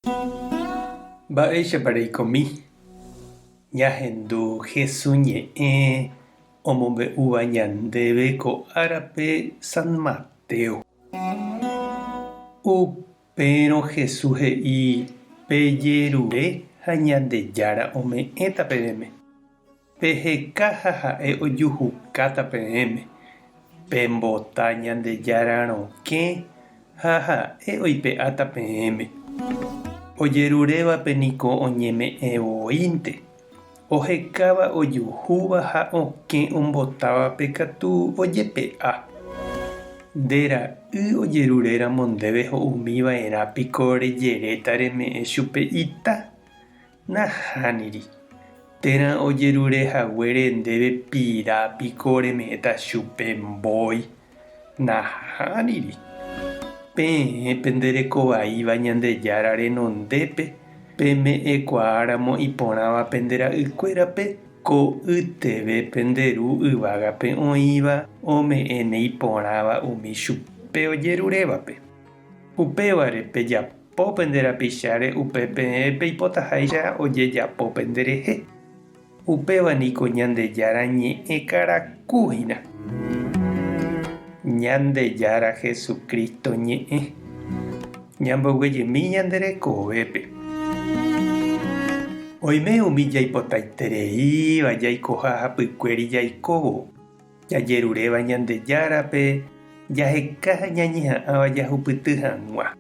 Mba'éichapareikomi ñahendu Jesús ñe'ẽ omombe'úva ñandéve ko árape San Mateo. Upérõ Jesús he'i pejerure ha Ñandejára ome'ẽta peẽme. Peheka ha ha'e ojuhukáta peẽme. Pembota Ñandejára rokẽ ha ha'e oipe'áta peẽme. Ojerurévape niko oñeme'ẽvoínte. Ohekáva ojuhúva ha okẽ ombotávape katu ojepe'a. Nde ra'y ojeruréramo ndéve ho'umíva'erãpiko rejeréta reme'ẽ chupe ita. Nahániri. Térã ojerurehaguére ndéve pirápiko reme'ẽta chupe mbói. Nahániri. Peẽpe nderekovaíva Ñandejára renondépe peme'ẽkuaáramo iporãvape nde ra'ykuérape ko ytevépe nde ru yvágape oĩva ome'ẽne iporãva umi chupe ojerurévape. Upévare pejapópe nde rapicháre upe peẽpe ipotaháicha ojejapópe nderehe. Upéva niko Ñandejára ñe'ẽ karakúhina. Ñandejára Jesucristo ñe'ẽ ñamboguejemi ñanderekovépe. Oime umi jaipotaitereíva jaikoha hapykuéri jaikóvo. Jajeruréva Ñandejárape jaheka ñañeha'ãva jahupyty hag̃ua.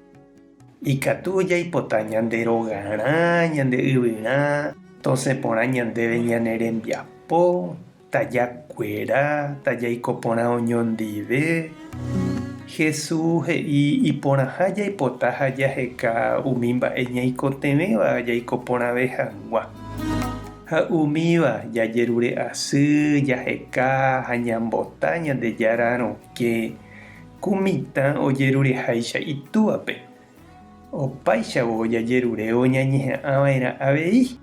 Ikatu jaipota ñanderogarã, ñande yvyrã, tosẽporã ñandéve ñane rembiapo, tajakuera, tajaiko porã oñondive. Jesús he'i iporãha jaipota ha jaheka umi mba'e ñaikotevẽva jaiko porãve hag̃ua. Ha umíva jajerure asy, jaheka ha ñambota Ñandejára rokẽ kumitã ojerureháicha itúvape. Opáichavo ojajerure oñañeha'ãva'erã avei.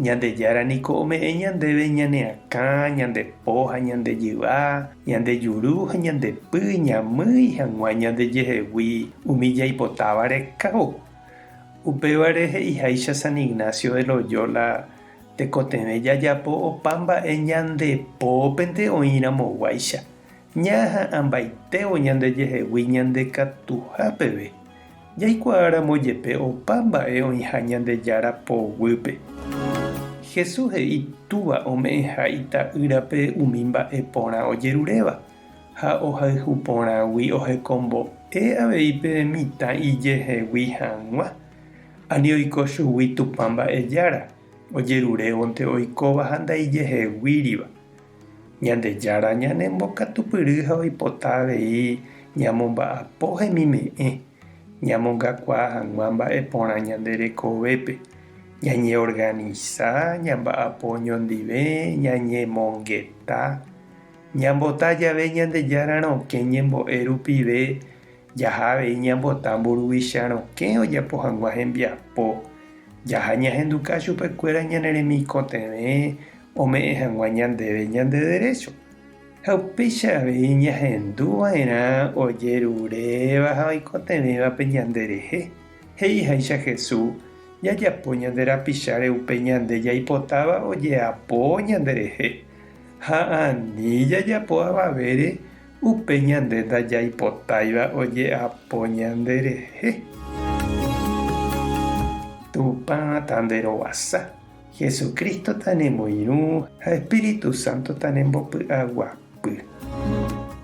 Ñandejára niko ome'ẽ ñandéve ñaneakã, ñandepo ha ñandejyva, ñandejuru ha ñandepy, ñamýi hag̃ua ñandejehegui umi jaipotáva rekávo. Upévare he'iháicha San Ignacio de Loyola tekotevẽ jajapo opa mba'e ñandepópente oĩramoguáicha. Ñaha'ãmbaitévo ñandejehegui ñandekatuhápeve. Jaikuaáramo jepe opa mba'e oĩha Ñandejára poguýpe. Jesús he'i túva ome'ẽ ha ita'ýrape umi mba'e porã ojeruréva ha ohayhu porãgui ohekombo'e avei pe mitã ijehegui hag̃ua. Ani oiko chugui Tupã mba'ejára ojerurévonte oikóva ha ndaijeheguíriva. Ñandejára ñanembokatupyry ha oipota avei ñamomba'apo hemime'ẽ, ñamongakua hag̃ua mba'e porã ñanderekovépe. Ñañeorganiza, ñamba'apo oñondive, ñañemongeta. Ñambota jave Ñandejára rokẽ ñembo'e rupive, jaha avei ñambota mburuvicha rokẽ ojapo hag̃ua hembiapo. Jaha ñahenduka chupekuéra ñane remikotevẽ ome'ẽ hag̃ua ñandéve ñande derecho. Ha upéicha avei ñahenduva'erã ojeruréva ha oikotevẽvape ñanderehe. He'iháicha Jesús jajapo ñande rapicháre upe ñande jaipotáva ojeapo ñanderehe. Ha ani jajapo avavére upe ñande ndajaipotáiva ojeapo ñanderehe. Tupã tanderovasa. Jesucristo tanemoirũ ha Espíritu Santo tanembopy'aguapy.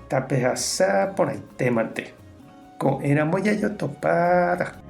Tapehasa porãitémante. Ko'ẽramo jajotopáta.